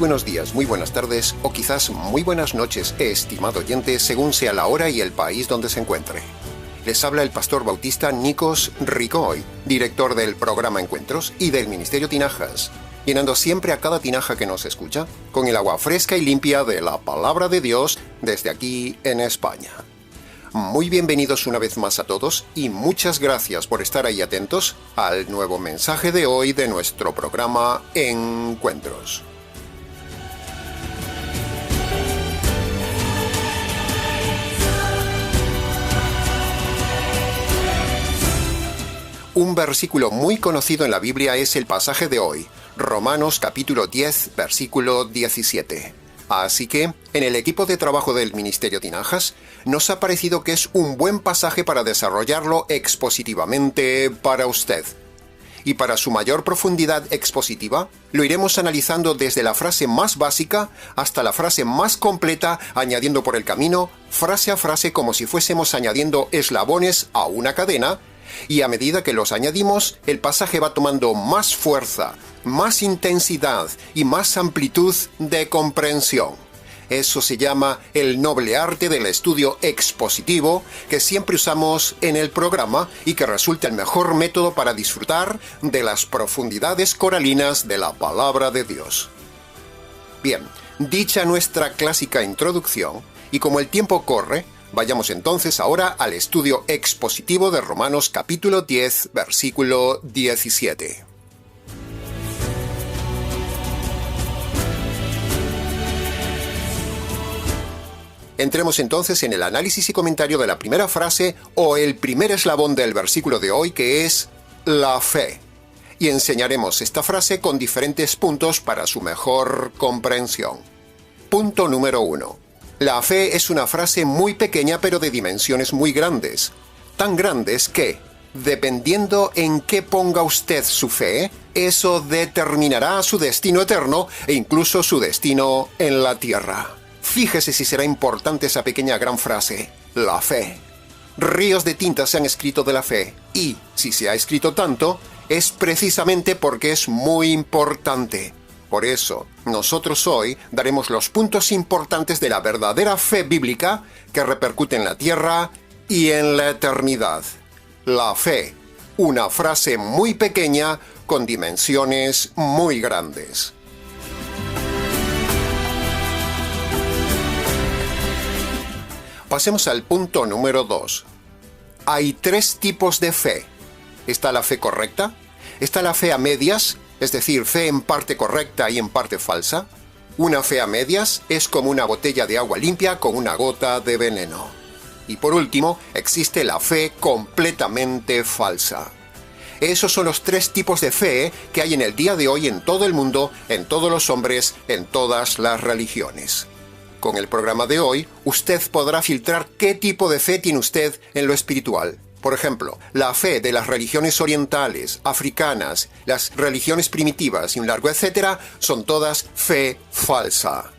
buenos días, muy buenas tardes o quizás muy buenas noches, estimado oyente, según sea la hora y el país donde se encuentre. Les habla el pastor bautista Nikos Ricoy, director del programa Encuentros y del Ministerio Tinajas, llenando siempre a cada tinaja que nos escucha con el agua fresca y limpia de la palabra de Dios desde aquí en España. Muy bienvenidos una vez más a todos y muchas gracias por estar ahí atentos al nuevo mensaje de hoy de nuestro programa Encuentros. Un versículo muy conocido en la Biblia es el pasaje de hoy, Romanos capítulo 10, versículo 17. Así que, en el equipo de trabajo del Ministerio Tinajas, nos ha parecido que es un buen pasaje para desarrollarlo expositivamente para usted. Y para su mayor profundidad expositiva, lo iremos analizando desde la frase más básica hasta la frase más completa, añadiendo por el camino, frase a frase como si fuésemos añadiendo eslabones a una cadena, y a medida que los añadimos, el pasaje va tomando más fuerza, más intensidad y más amplitud de comprensión. Eso se llama el noble arte del estudio expositivo que siempre usamos en el programa y que resulta el mejor método para disfrutar de las profundidades coralinas de la palabra de Dios. Bien, dicha nuestra clásica introducción, y como el tiempo corre, vayamos entonces ahora al estudio expositivo de Romanos capítulo 10, versículo 17. Entremos entonces en el análisis y comentario de la primera frase o el primer eslabón del versículo de hoy, que es la fe. Y enseñaremos esta frase con diferentes puntos para su mejor comprensión. Punto número 1. La fe es una frase muy pequeña pero de dimensiones muy grandes. Tan grandes que, dependiendo en qué ponga usted su fe, eso determinará su destino eterno e incluso su destino en la tierra. Fíjese si será importante esa pequeña gran frase, la fe. Ríos de tinta se han escrito de la fe, y, si se ha escrito tanto, es precisamente porque es muy importante. Por eso, nosotros hoy daremos los puntos importantes de la verdadera fe bíblica que repercute en la tierra y en la eternidad. La fe, una frase muy pequeña con dimensiones muy grandes. Pasemos al punto número 2. Hay 3 tipos de fe. Está la fe correcta, está la fe a medias, es decir, fe en parte correcta y en parte falsa. Una fe a medias es como una botella de agua limpia con una gota de veneno. Y por último, existe la fe completamente falsa. Esos son los 3 tipos de fe que hay en el día de hoy en todo el mundo, en todos los hombres, en todas las religiones. Con el programa de hoy, usted podrá filtrar qué tipo de fe tiene usted en lo espiritual. Por ejemplo, la fe de las religiones orientales, africanas, las religiones primitivas y un largo etcétera, son todas fe falsa.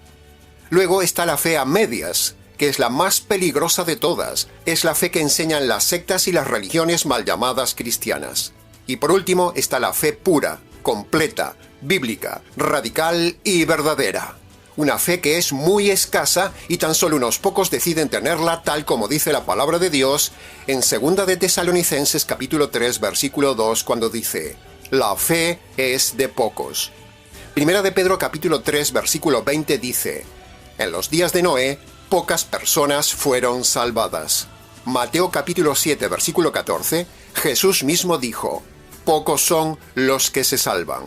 Luego está la fe a medias, que es la más peligrosa de todas. Es la fe que enseñan las sectas y las religiones mal llamadas cristianas. Y por último está la fe pura, completa, bíblica, radical y verdadera. Una fe que es muy escasa y tan solo unos pocos deciden tenerla, tal como dice la palabra de Dios en 2 de Tesalonicenses capítulo 3 versículo 2, cuando dice: la fe es de pocos. 1 de Pedro capítulo 3 versículo 20 dice: en los días de Noé, pocas personas fueron salvadas. Mateo capítulo 7 versículo 14, Jesús mismo dijo: pocos son los que se salvan.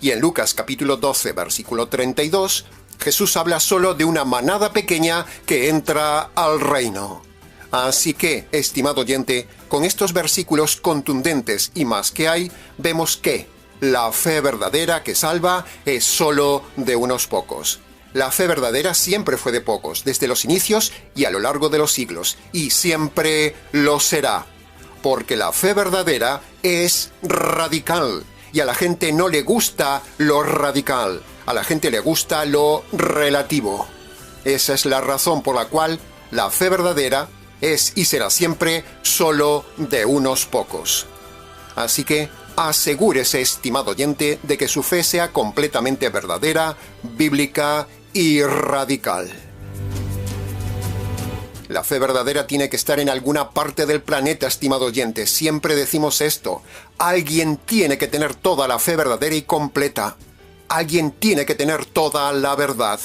Y en Lucas capítulo 12 versículo 32, Jesús habla solo de una manada pequeña que entra al reino. Así que, estimado oyente, con estos versículos contundentes y más que hay, vemos que la fe verdadera que salva es solo de unos pocos. La fe verdadera siempre fue de pocos, desde los inicios y a lo largo de los siglos, y siempre lo será. Porque la fe verdadera es radical, y a la gente no le gusta lo radical. A la gente le gusta lo relativo. Esa es la razón por la cual la fe verdadera es y será siempre solo de unos pocos. Así que asegúrese, estimado oyente, de que su fe sea completamente verdadera, bíblica y radical. La fe verdadera tiene que estar en alguna parte del planeta, estimado oyente. Siempre decimos esto. Alguien tiene que tener toda la fe verdadera y completa. Alguien tiene que tener toda la verdad.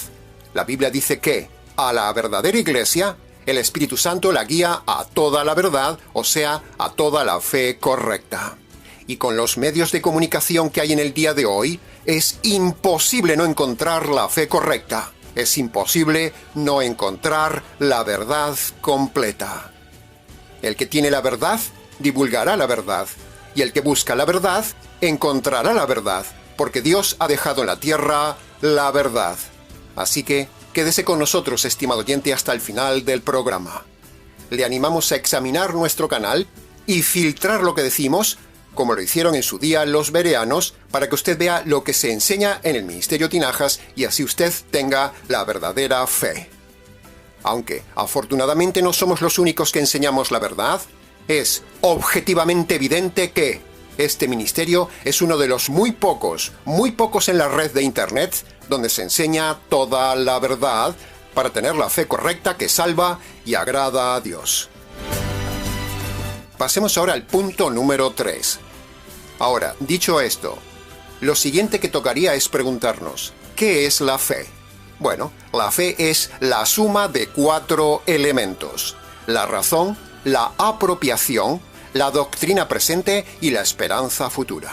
La Biblia dice que a la verdadera iglesia, el Espíritu Santo la guía a toda la verdad, o sea, a toda la fe correcta. Y con los medios de comunicación que hay en el día de hoy, es imposible no encontrar la fe correcta. Es imposible no encontrar la verdad completa. El que tiene la verdad, divulgará la verdad. Y el que busca la verdad, encontrará la verdad. Porque Dios ha dejado en la tierra la verdad. Así que, quédese con nosotros, estimado oyente, hasta el final del programa. Le animamos a examinar nuestro canal y filtrar lo que decimos, como lo hicieron en su día los bereanos, para que usted vea lo que se enseña en el Ministerio Tinajas y así usted tenga la verdadera fe. Aunque, afortunadamente, no somos los únicos que enseñamos la verdad, es objetivamente evidente que este ministerio es uno de los muy pocos en la red de Internet donde se enseña toda la verdad para tener la fe correcta que salva y agrada a Dios. Pasemos ahora al punto número 3. Ahora, dicho esto, lo siguiente que tocaría es preguntarnos, ¿qué es la fe? Bueno, la fe es la suma de 4 elementos: la razón, la apropiación, la doctrina presente y la esperanza futura.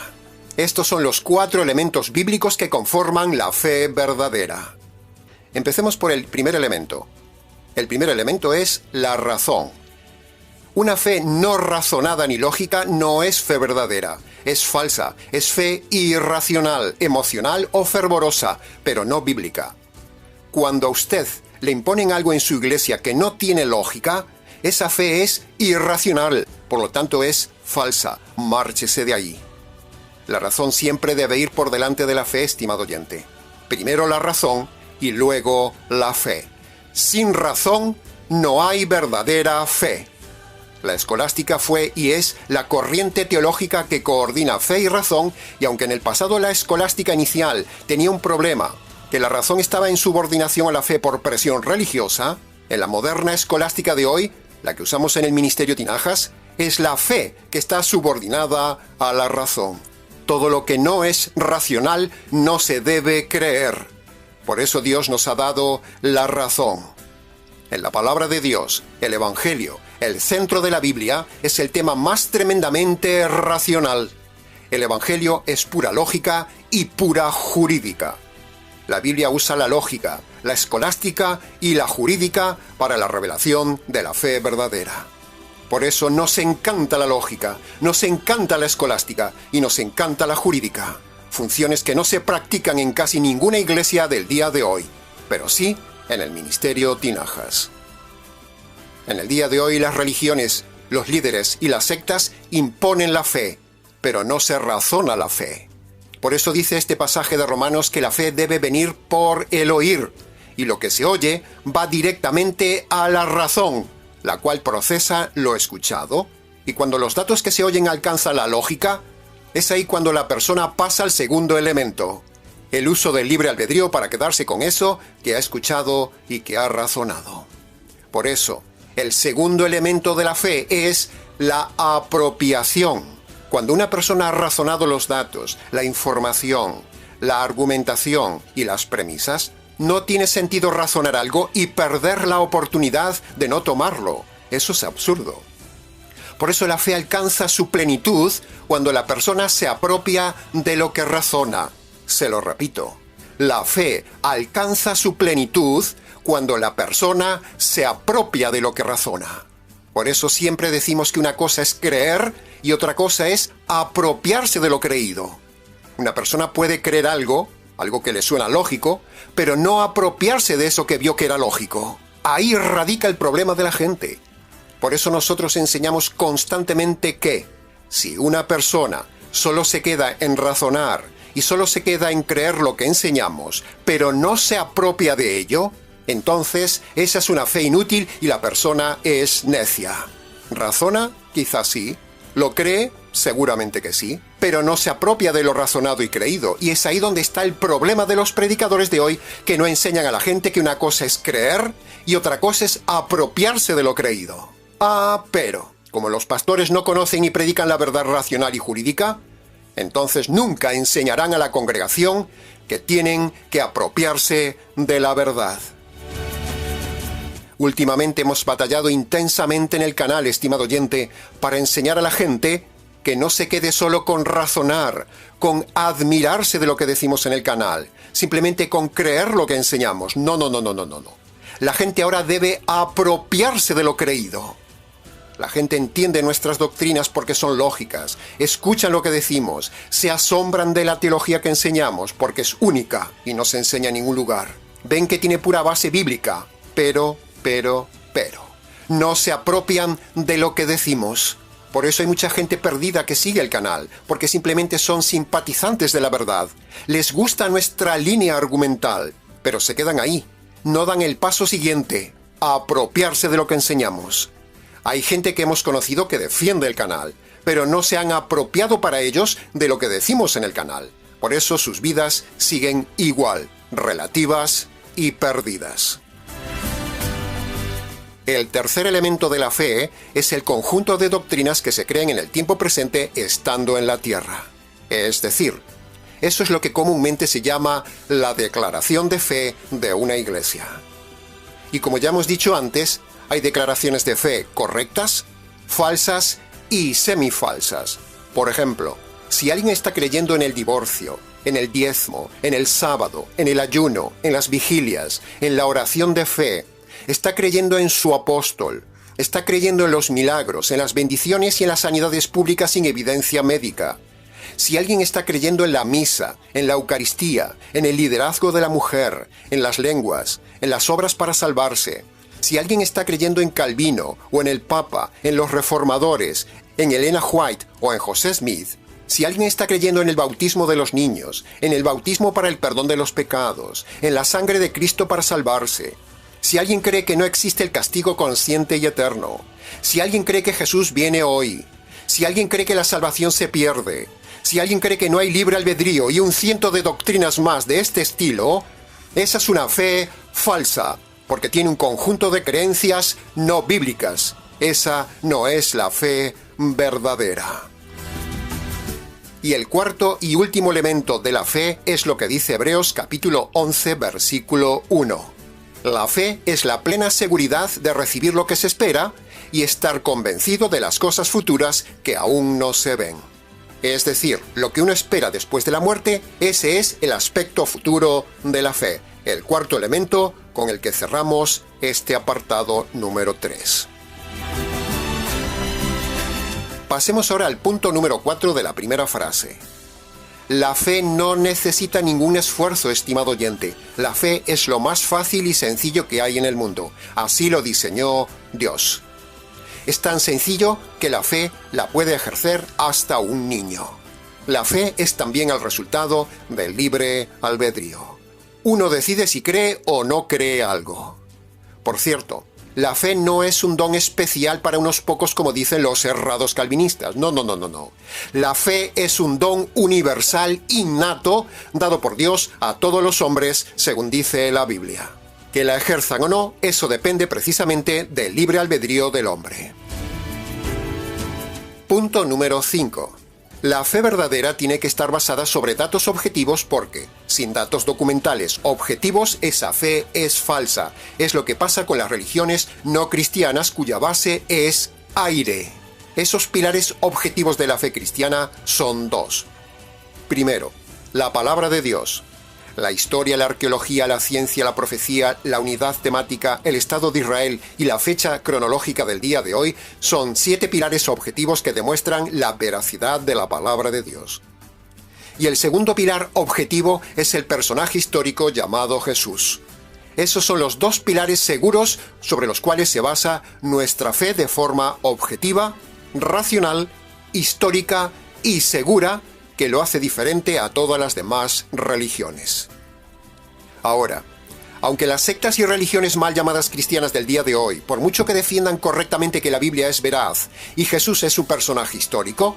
Estos son los 4 elementos bíblicos que conforman la fe verdadera. Empecemos por el primer elemento. El primer elemento es la razón. Una fe no razonada ni lógica no es fe verdadera. Es falsa, es fe irracional, emocional o fervorosa, pero no bíblica. Cuando a usted le imponen algo en su iglesia que no tiene lógica, esa fe es irracional, por lo tanto es falsa. Márchese de ahí. La razón siempre debe ir por delante de la fe, estimado oyente. Primero la razón y luego la fe. Sin razón no hay verdadera fe. La escolástica fue y es la corriente teológica que coordina fe y razón, y aunque en el pasado la escolástica inicial tenía un problema, que la razón estaba en subordinación a la fe por presión religiosa, en la moderna escolástica de hoy, la que usamos en el Ministerio Tinajas, es la fe que está subordinada a la razón. Todo lo que no es racional no se debe creer. Por eso Dios nos ha dado la razón. En la palabra de Dios, el Evangelio, el centro de la Biblia, es el tema más tremendamente racional. El Evangelio es pura lógica y pura jurídica. La Biblia usa la lógica, la escolástica y la jurídica para la revelación de la fe verdadera. Por eso nos encanta la lógica, nos encanta la escolástica y nos encanta la jurídica. Funciones que no se practican en casi ninguna iglesia del día de hoy, pero sí en el Ministerio Tinajas. En el día de hoy las religiones, los líderes y las sectas imponen la fe, pero no se razona la fe. Por eso dice este pasaje de Romanos que la fe debe venir por el oír, y lo que se oye va directamente a la razón, la cual procesa lo escuchado, y cuando los datos que se oyen alcanzan la lógica, es ahí cuando la persona pasa al segundo elemento, el uso del libre albedrío para quedarse con eso que ha escuchado y que ha razonado. Por eso, el segundo elemento de la fe es la apropiación. Cuando una persona ha razonado los datos, la información, la argumentación y las premisas, no tiene sentido razonar algo y perder la oportunidad de no tomarlo. Eso es absurdo. Por eso la fe alcanza su plenitud cuando la persona se apropia de lo que razona. Se lo repito, la fe alcanza su plenitud cuando la persona se apropia de lo que razona. Por eso siempre decimos que una cosa es creer y otra cosa es apropiarse de lo creído. Una persona puede creer algo que le suena lógico, pero no apropiarse de eso que vio que era lógico. Ahí radica el problema de la gente. Por eso nosotros enseñamos constantemente que, si una persona solo se queda en razonar y solo se queda en creer lo que enseñamos, pero no se apropia de ello, entonces esa es una fe inútil y la persona es necia. ¿Razona? Quizás sí. ¿Lo cree? Seguramente que sí, pero no se apropia de lo razonado y creído, y es ahí donde está el problema de los predicadores de hoy, que no enseñan a la gente que una cosa es creer y otra cosa es apropiarse de lo creído. Pero, como los pastores no conocen y predican la verdad racional y jurídica, entonces nunca enseñarán a la congregación que tienen que apropiarse de la verdad. Últimamente hemos batallado intensamente en el canal, estimado oyente, para enseñar a la gente que no se quede solo con razonar, con admirarse de lo que decimos en el canal, simplemente con creer lo que enseñamos. No. La gente ahora debe apropiarse de lo creído. La gente entiende nuestras doctrinas porque son lógicas, escuchan lo que decimos, se asombran de la teología que enseñamos porque es única y no se enseña en ningún lugar. Ven que tiene pura base bíblica, pero, no se apropian de lo que decimos. Por eso hay mucha gente perdida que sigue el canal, porque simplemente son simpatizantes de la verdad. Les gusta nuestra línea argumental, pero se quedan ahí. No dan el paso siguiente, a apropiarse de lo que enseñamos. Hay gente que hemos conocido que defiende el canal, pero no se han apropiado para ellos de lo que decimos en el canal. Por eso sus vidas siguen igual, relativas y perdidas. El tercer elemento de la fe es el conjunto de doctrinas que se creen en el tiempo presente estando en la tierra. Es decir, eso es lo que comúnmente se llama la declaración de fe de una iglesia. Y como ya hemos dicho antes, hay declaraciones de fe correctas, falsas y semifalsas. Por ejemplo, si alguien está creyendo en el divorcio, en el diezmo, en el sábado, en el ayuno, en las vigilias, en la oración de fe, está creyendo en su apóstol, está creyendo en los milagros, en las bendiciones y en las sanidades públicas sin evidencia médica. Si alguien está creyendo en la misa, en la Eucaristía, en el liderazgo de la mujer, en las lenguas, en las obras para salvarse, si alguien está creyendo en Calvino o en el Papa, en los reformadores, en Elena White o en José Smith, si alguien está creyendo en el bautismo de los niños, en el bautismo para el perdón de los pecados, en la sangre de Cristo para salvarse, si alguien cree que no existe el castigo consciente y eterno, si alguien cree que Jesús viene hoy, si alguien cree que la salvación se pierde, si alguien cree que no hay libre albedrío y un ciento de doctrinas más de este estilo, esa es una fe falsa, porque tiene un conjunto de creencias no bíblicas. Esa no es la fe verdadera. Y el cuarto y último elemento de la fe es lo que dice Hebreos capítulo 11, versículo 1. La fe es la plena seguridad de recibir lo que se espera y estar convencido de las cosas futuras que aún no se ven. Es decir, lo que uno espera después de la muerte, ese es el aspecto futuro de la fe, el cuarto elemento con el que cerramos este apartado número 3. Pasemos ahora al punto número 4 de la primera frase. La fe no necesita ningún esfuerzo, estimado oyente. La fe es lo más fácil y sencillo que hay en el mundo. Así lo diseñó Dios. Es tan sencillo que la fe la puede ejercer hasta un niño. La fe es también el resultado del libre albedrío. Uno decide si cree o no cree algo. Por cierto, la fe no es un don especial para unos pocos como dicen los errados calvinistas. No. La fe es un don universal, innato, dado por Dios a todos los hombres, según dice la Biblia. Que la ejerzan o no, eso depende precisamente del libre albedrío del hombre. Punto número 5. La fe verdadera tiene que estar basada sobre datos objetivos porque, sin datos documentales objetivos, esa fe es falsa. Es lo que pasa con las religiones no cristianas cuya base es aire. Esos pilares objetivos de la fe cristiana son dos. Primero, la palabra de Dios. La historia, la arqueología, la ciencia, la profecía, la unidad temática, el Estado de Israel y la fecha cronológica del día de hoy son 7 pilares objetivos que demuestran la veracidad de la palabra de Dios. Y el segundo pilar objetivo es el personaje histórico llamado Jesús. Esos son los 2 pilares seguros sobre los cuales se basa nuestra fe de forma objetiva, racional, histórica y segura, que lo hace diferente a todas las demás religiones. Ahora, Aunque las sectas y religiones mal llamadas cristianas del día de hoy, por mucho que defiendan correctamente que la Biblia es veraz y Jesús es un personaje histórico,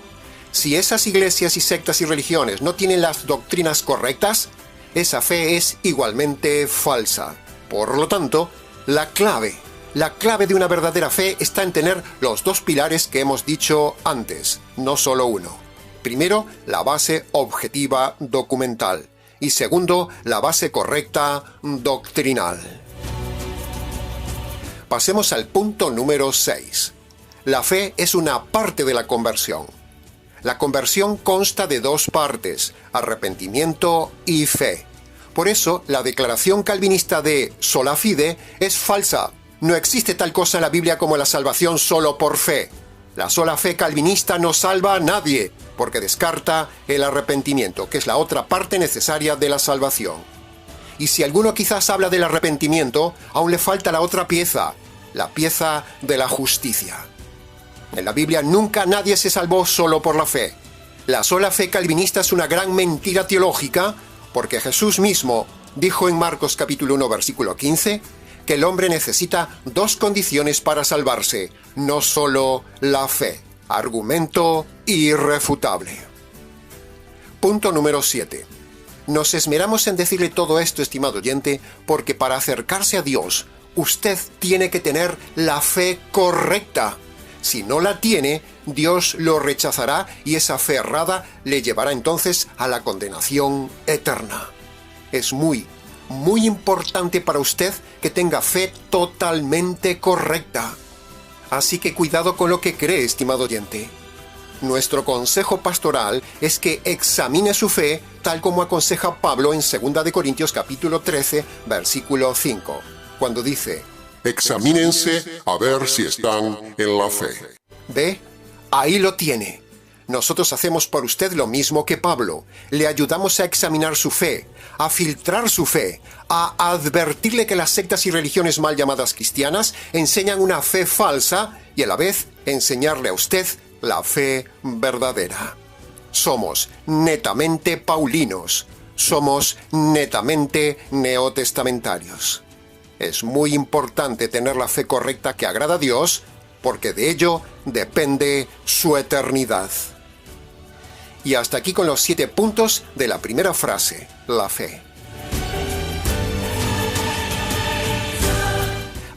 si esas iglesias y sectas y religiones no tienen las doctrinas correctas, esa fe es igualmente falsa. Por lo tanto, la clave de una verdadera fe está en tener los dos pilares que hemos dicho antes, no solo uno. Primero, la base objetiva documental. Y segundo, la base correcta doctrinal. Pasemos al punto número 6. La fe es una parte de la conversión. La conversión consta de dos partes, arrepentimiento y fe. Por eso, la declaración calvinista de sola fide es falsa. No existe tal cosa en la Biblia como la salvación solo por fe. La sola fe calvinista no salva a nadie, porque descarta el arrepentimiento, que es la otra parte necesaria de la salvación. Y si alguno quizás habla del arrepentimiento, aún le falta la otra pieza, la pieza de la justicia. En la Biblia nunca nadie se salvó solo por la fe. La sola fe calvinista es una gran mentira teológica, porque Jesús mismo dijo en Marcos capítulo 1 versículo 15, que el hombre necesita dos condiciones para salvarse, no solo la fe. Argumento irrefutable. Punto número 7. Nos esmeramos en decirle todo esto, estimado oyente, porque para acercarse a Dios, usted tiene que tener la fe correcta. Si no la tiene, Dios lo rechazará y esa fe errada le llevará entonces a la condenación eterna. Es muy importante para usted que tenga fe totalmente correcta. Así que cuidado con lo que cree, estimado oyente. Nuestro consejo pastoral es que examine su fe, tal como aconseja Pablo en 2 de Corintios capítulo 13, versículo 5, cuando dice: examínense a ver si están en la fe. ¿Ve? Ahí lo tiene. Nosotros hacemos por usted lo mismo que Pablo. Le ayudamos a examinar su fe, a filtrar su fe, a advertirle que las sectas y religiones mal llamadas cristianas enseñan una fe falsa y a la vez enseñarle a usted la fe verdadera. Somos netamente paulinos. Somos netamente neotestamentarios. Es muy importante tener la fe correcta que agrada a Dios, porque de ello depende su eternidad. Y hasta aquí con los 7 puntos de la primera frase, la fe.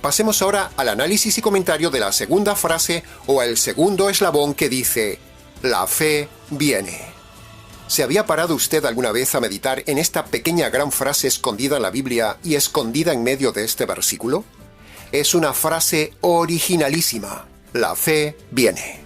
Pasemos ahora al análisis y comentario de la segunda frase o el segundo eslabón que dice: la fe viene. ¿Se había parado usted alguna vez a meditar en esta pequeña gran frase escondida en la Biblia y escondida en medio de este versículo? Es una frase originalísima. La fe viene.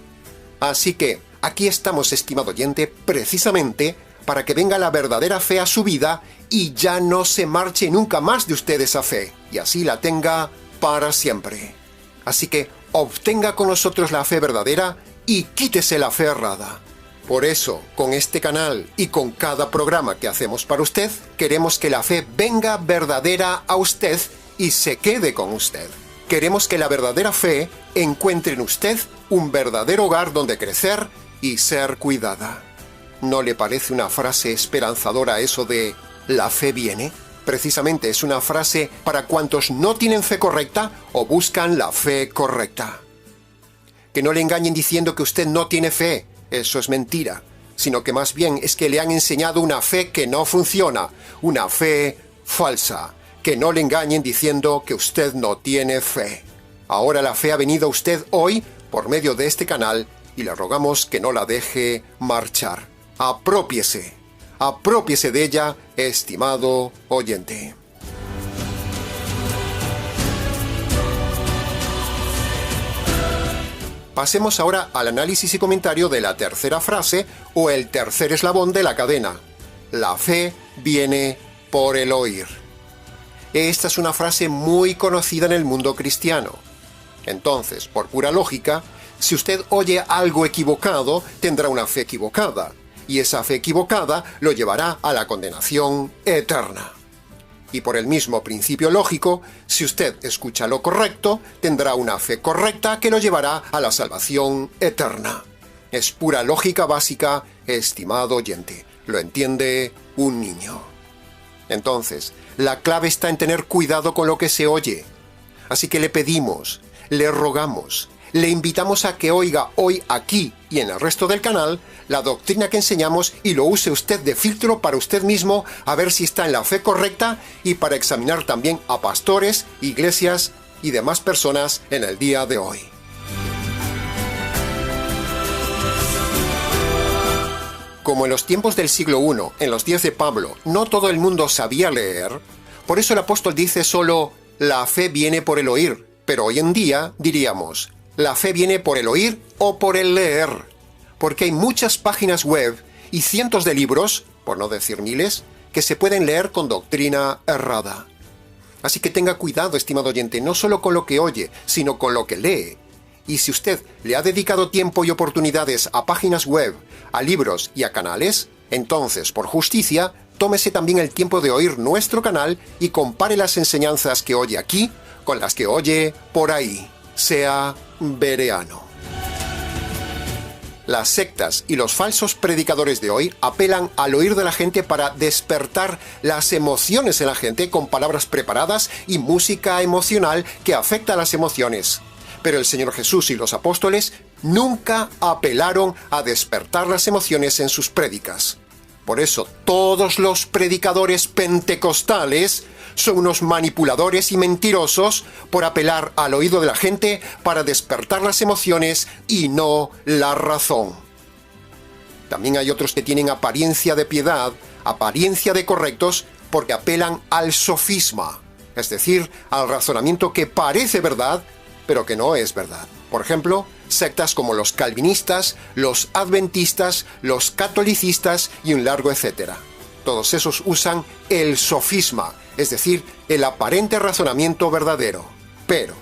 Así que aquí estamos, estimado oyente, precisamente para que venga la verdadera fe a su vida y ya no se marche nunca más de usted esa fe, y así la tenga para siempre. Así que obtenga con nosotros la fe verdadera y quítese la fe errada. Por eso, con este canal y con cada programa que hacemos para usted, queremos que la fe venga verdadera a usted y se quede con usted. Queremos que la verdadera fe encuentre en usted un verdadero hogar donde crecer y ser cuidada. ¿No le parece una frase esperanzadora eso de «la fe viene»? Precisamente es una frase para cuantos no tienen fe correcta o buscan la fe correcta. Que no le engañen diciendo que usted no tiene fe. Eso es mentira, sino que más bien es que le han enseñado una fe que no funciona, una fe falsa. Que no le engañen diciendo que usted no tiene fe. Ahora la fe ha venido a usted hoy por medio de este canal y le rogamos que no la deje marchar. Aprópiese de ella, estimado oyente. Pasemos ahora al análisis y comentario de la tercera frase o el tercer eslabón de la cadena. La fe viene por el oír. Esta es una frase muy conocida en el mundo cristiano. Entonces, por pura lógica, si usted oye algo equivocado, tendrá una fe equivocada, y esa fe equivocada lo llevará a la condenación eterna. Y por el mismo principio lógico, si usted escucha lo correcto, tendrá una fe correcta que lo llevará a la salvación eterna. Es pura lógica básica, estimado oyente. Lo entiende un niño. Entonces, la clave está en tener cuidado con lo que se oye. Así que le pedimos, le rogamos, le invitamos a que oiga hoy aquí y en el resto del canal la doctrina que enseñamos y lo use usted de filtro para usted mismo a ver si está en la fe correcta y para examinar también a pastores, iglesias y demás personas en el día de hoy. Como en los tiempos del siglo I, en los días de Pablo, no todo el mundo sabía leer, por eso el apóstol dice solo, la fe viene por el oír, pero hoy en día diríamos, la fe viene por el oír o por el leer, porque hay muchas páginas web y cientos de libros, por no decir miles, que se pueden leer con doctrina errada. Así que tenga cuidado, estimado oyente, no solo con lo que oye, sino con lo que lee. Y si usted le ha dedicado tiempo y oportunidades a páginas web, a libros y a canales, entonces, por justicia, tómese también el tiempo de oír nuestro canal y compare las enseñanzas que oye aquí con las que oye por ahí. Sea bereano. Las sectas y los falsos predicadores de hoy apelan al oír de la gente para despertar las emociones en la gente con palabras preparadas y música emocional que afecta a las emociones. Pero el Señor Jesús y los apóstoles nunca apelaron a despertar las emociones en sus prédicas. Por eso todos los predicadores pentecostales son unos manipuladores y mentirosos por apelar al oído de la gente para despertar las emociones y no la razón. También hay otros que tienen apariencia de piedad, apariencia de correctos, porque apelan al sofisma, es decir, al razonamiento que parece verdad, pero que no es verdad. Por ejemplo, sectas como los calvinistas, los adventistas, los catolicistas y un largo etcétera. Todos esos usan el sofisma, es decir, el aparente razonamiento verdadero. Pero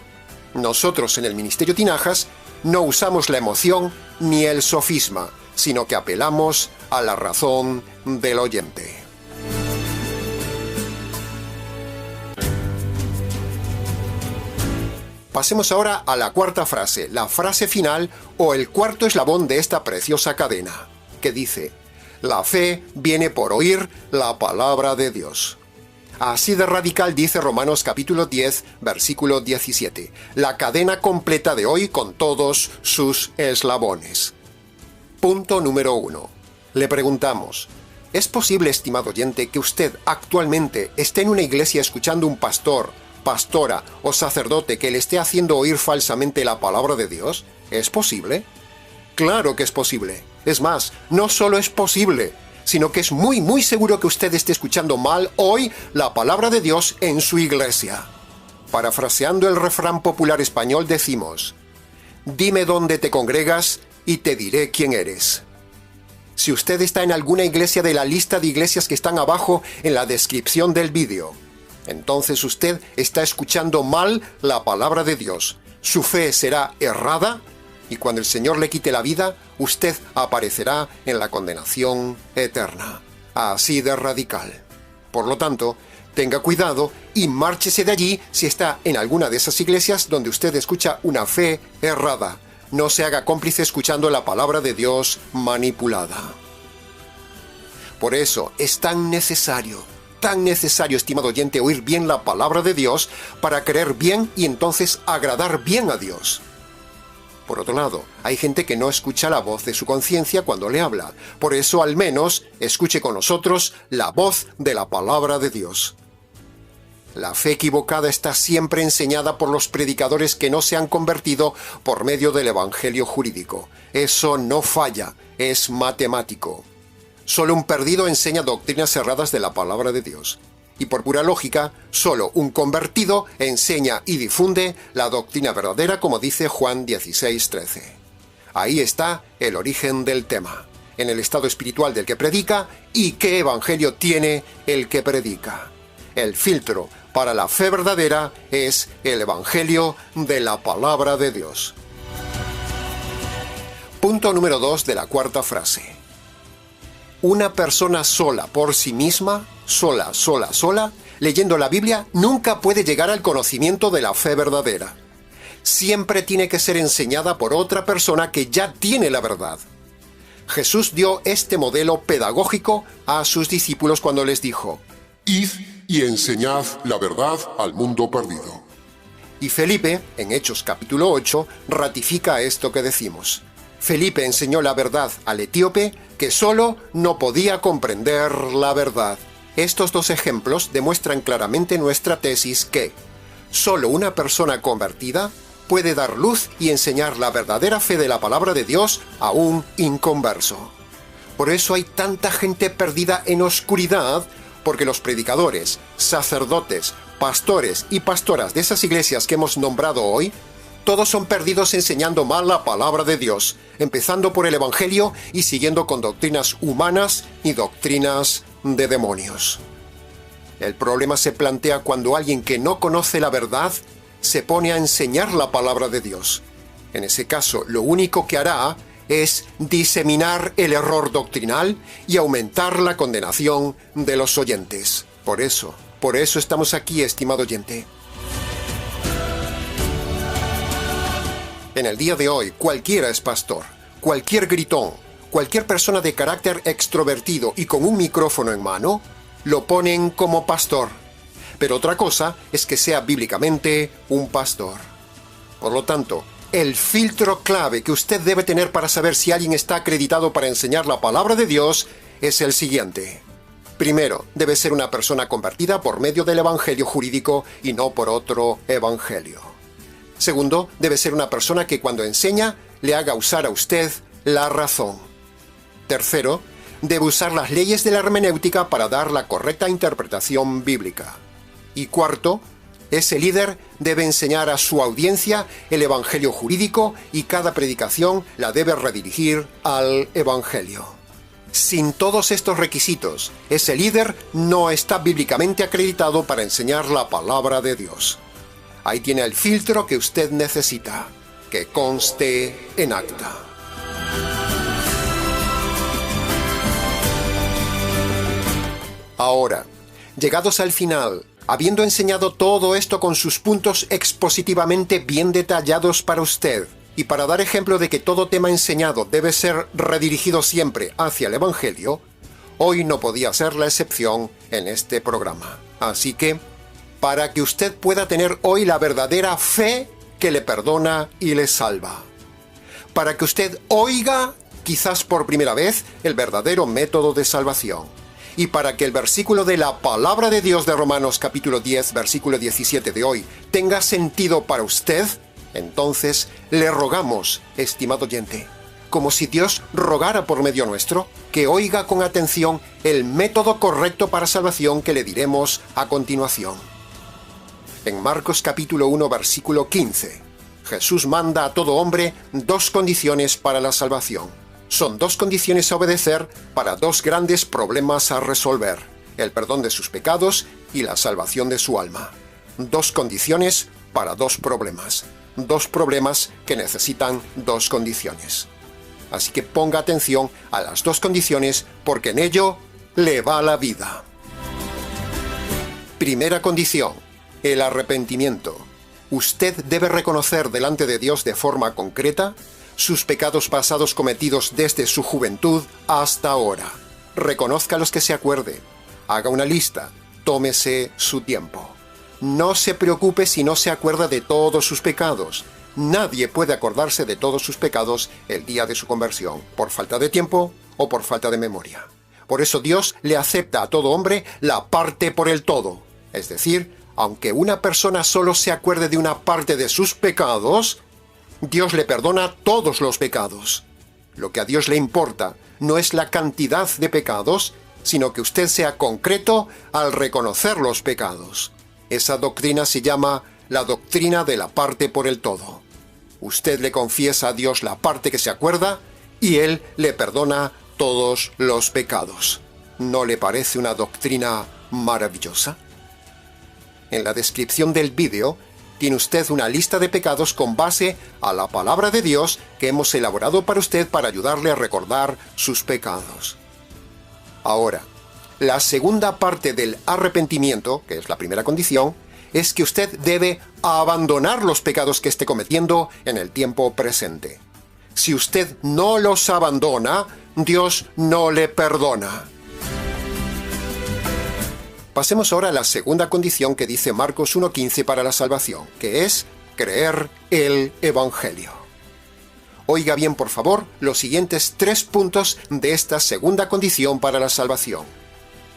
nosotros en el Ministerio Tinajas no usamos la emoción ni el sofisma, sino que apelamos a la razón del oyente. Pasemos ahora a la cuarta frase, la frase final o el cuarto eslabón de esta preciosa cadena, que dice, la fe viene por oír la palabra de Dios. Así de radical dice Romanos capítulo 10, versículo 17, la cadena completa de hoy con todos sus eslabones. Punto número 1. Le preguntamos, ¿es posible, estimado oyente, que usted actualmente esté en una iglesia escuchando un pastor, pastora o sacerdote que le esté haciendo oír falsamente la palabra de Dios? ¿Es posible? Claro que es posible. Es más, no solo es posible, sino que es muy seguro que usted esté escuchando mal hoy la palabra de Dios en su iglesia. Parafraseando el refrán popular español decimos, dime dónde te congregas y te diré quién eres. Si usted está en alguna iglesia de la lista de iglesias que están abajo en la descripción del vídeo, entonces usted está escuchando mal la palabra de Dios. Su fe será errada y cuando el Señor le quite la vida, usted aparecerá en la condenación eterna. Así de radical. Por lo tanto, tenga cuidado y márchese de allí si está en alguna de esas iglesias donde usted escucha una fe errada. No se haga cómplice escuchando la palabra de Dios manipulada. Por eso es tan necesario, estimado oyente, oír bien la palabra de Dios para creer bien y entonces agradar bien a Dios. Por otro lado, hay gente que no escucha la voz de su conciencia cuando le habla. Por eso, al menos, escuche con nosotros la voz de la palabra de Dios. La fe equivocada está siempre enseñada por los predicadores que no se han convertido por medio del evangelio jurídico. Eso no falla, es matemático. Solo un perdido enseña doctrinas erradas de la palabra de Dios. Y por pura lógica, solo un convertido enseña y difunde la doctrina verdadera, como dice Juan 16:13. Ahí está el origen del tema, en el estado espiritual del que predica y qué evangelio tiene el que predica. El filtro para la fe verdadera es el evangelio de la palabra de Dios. Punto número 2 de la cuarta frase. Una persona sola por sí misma, sola, leyendo la Biblia, nunca puede llegar al conocimiento de la fe verdadera. Siempre tiene que ser enseñada por otra persona que ya tiene la verdad. Jesús dio este modelo pedagógico a sus discípulos cuando les dijo, id y enseñad la verdad al mundo perdido. Y Felipe, en Hechos capítulo 8, ratifica esto que decimos. Felipe enseñó la verdad al etíope que solo no podía comprender la verdad. Estos dos ejemplos demuestran claramente nuestra tesis que solo una persona convertida puede dar luz y enseñar la verdadera fe de la palabra de Dios a un inconverso. Por eso hay tanta gente perdida en oscuridad, porque los predicadores, sacerdotes, pastores y pastoras de esas iglesias que hemos nombrado hoy, todos son perdidos enseñando mal la palabra de Dios, empezando por el Evangelio y siguiendo con doctrinas humanas y doctrinas de demonios. El problema se plantea cuando alguien que no conoce la verdad se pone a enseñar la palabra de Dios. En ese caso, lo único que hará es diseminar el error doctrinal y aumentar la condenación de los oyentes. Por eso estamos aquí, estimado oyente. En el día de hoy, cualquiera es pastor, cualquier gritón, cualquier persona de carácter extrovertido y con un micrófono en mano, lo ponen como pastor. Pero otra cosa es que sea bíblicamente un pastor. Por lo tanto, el filtro clave que usted debe tener para saber si alguien está acreditado para enseñar la palabra de Dios es el siguiente. Primero, debe ser una persona convertida por medio del evangelio jurídico y no por otro evangelio. Segundo, debe ser una persona que cuando enseña le haga usar a usted la razón. Tercero, debe usar las leyes de la hermenéutica para dar la correcta interpretación bíblica. Y cuarto, ese líder debe enseñar a su audiencia el evangelio jurídico y cada predicación la debe redirigir al evangelio. Sin todos estos requisitos, ese líder no está bíblicamente acreditado para enseñar la palabra de Dios. Ahí tiene el filtro que usted necesita, que conste en acta. Ahora, llegados al final, habiendo enseñado todo esto con sus puntos expositivamente bien detallados para usted, y para dar ejemplo de que todo tema enseñado debe ser redirigido siempre hacia el Evangelio, hoy no podía ser la excepción en este programa. Así que, para que usted pueda tener hoy la verdadera fe que le perdona y le salva, para que usted oiga, quizás por primera vez, el verdadero método de salvación, y para que el versículo de la palabra de Dios de Romanos capítulo 10, versículo 17 de hoy tenga sentido para usted, entonces le rogamos, estimado oyente, como si Dios rogara por medio nuestro, que oiga con atención el método correcto para salvación que le diremos a continuación. En Marcos capítulo 1, versículo 15, Jesús manda a todo hombre dos condiciones para la salvación. Son dos condiciones a obedecer para dos grandes problemas a resolver: el perdón de sus pecados y la salvación de su alma. Dos condiciones para dos problemas. Dos problemas que necesitan dos condiciones. Así que ponga atención a las dos condiciones porque en ello le va la vida. Primera condición: el arrepentimiento. Usted debe reconocer delante de Dios de forma concreta sus pecados pasados cometidos desde su juventud hasta ahora. Reconozca los que se acuerde. Haga una lista. Tómese su tiempo. No se preocupe si no se acuerda de todos sus pecados. Nadie puede acordarse de todos sus pecados el día de su conversión, por falta de tiempo o por falta de memoria. Por eso Dios le acepta a todo hombre la parte por el todo. Es decir, aunque una persona solo se acuerde de una parte de sus pecados, Dios le perdona todos los pecados. Lo que a Dios le importa no es la cantidad de pecados, sino que usted sea concreto al reconocer los pecados. Esa doctrina se llama la doctrina de la parte por el todo. Usted le confiesa a Dios la parte que se acuerda y Él le perdona todos los pecados. ¿No le parece una doctrina maravillosa? En la descripción del vídeo tiene usted una lista de pecados con base a la palabra de Dios que hemos elaborado para usted para ayudarle a recordar sus pecados. Ahora, la segunda parte del arrepentimiento, que es la primera condición, es que usted debe abandonar los pecados que esté cometiendo en el tiempo presente. Si usted no los abandona, Dios no le perdona. Pasemos ahora a la segunda condición que dice Marcos 1:15 para la salvación, que es creer el Evangelio. Oiga bien, por favor, los siguientes 3 puntos de esta segunda condición para la salvación.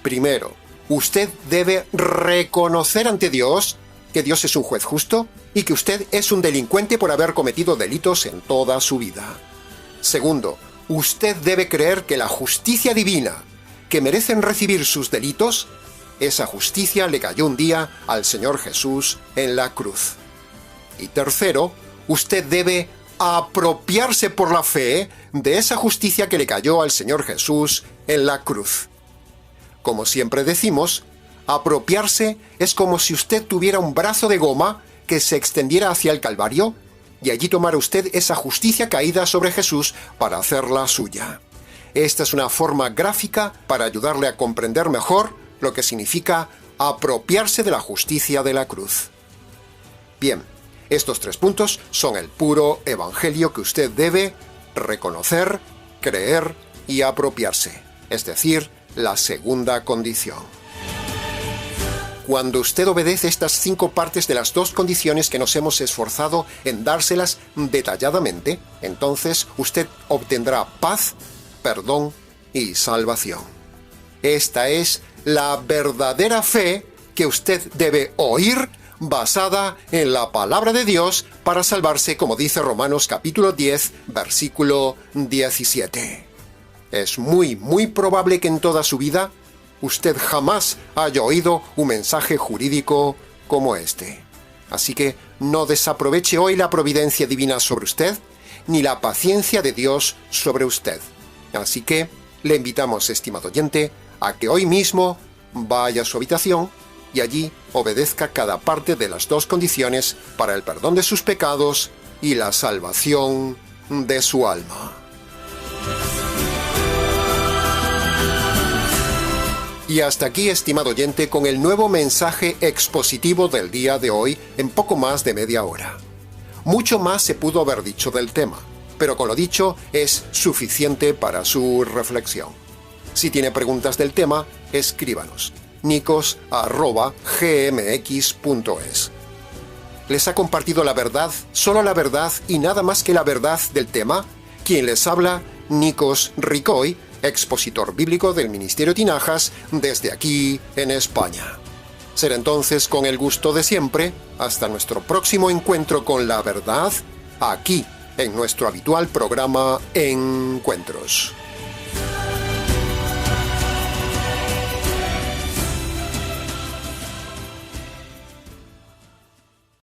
Primero, usted debe reconocer ante Dios que Dios es un juez justo y que usted es un delincuente por haber cometido delitos en toda su vida. Segundo, usted debe creer que la justicia divina, que merecen recibir sus delitos, esa justicia le cayó un día al Señor Jesús en la cruz. Y tercero, usted debe apropiarse por la fe de esa justicia que le cayó al Señor Jesús en la cruz. Como siempre decimos, apropiarse es como si usted tuviera un brazo de goma que se extendiera hacia el Calvario y allí tomara usted esa justicia caída sobre Jesús para hacerla suya. Esta es una forma gráfica para ayudarle a comprender mejor lo que significa apropiarse de la justicia de la cruz. Bien, estos 3 puntos son el puro evangelio que usted debe reconocer, creer y apropiarse, es decir, la segunda condición. Cuando usted obedece estas 5 partes de las 2 condiciones que nos hemos esforzado en dárselas detalladamente, entonces usted obtendrá paz, perdón y salvación. Esta es la verdadera fe que usted debe oír basada en la palabra de Dios para salvarse, como dice Romanos capítulo 10, versículo 17. Es muy probable que en toda su vida usted jamás haya oído un mensaje jurídico como este. Así que no desaproveche hoy la providencia divina sobre usted, ni la paciencia de Dios sobre usted. Así que le invitamos, estimado oyente, a que hoy mismo vaya a su habitación y allí obedezca cada parte de las 2 condiciones para el perdón de sus pecados y la salvación de su alma. Y hasta aquí, estimado oyente, con el nuevo mensaje expositivo del día de hoy en poco más de media hora. Mucho más se pudo haber dicho del tema, pero con lo dicho es suficiente para su reflexión. Si tiene preguntas del tema, escríbanos. nicos@gmx.es. ¿Les ha compartido la verdad, solo la verdad y nada más que la verdad del tema? Quien les habla, Nicos Ricoy, expositor bíblico del Ministerio Tinajas, desde aquí en España. Será entonces con el gusto de siempre, hasta nuestro próximo encuentro con la verdad, aquí, en nuestro habitual programa Encuentros.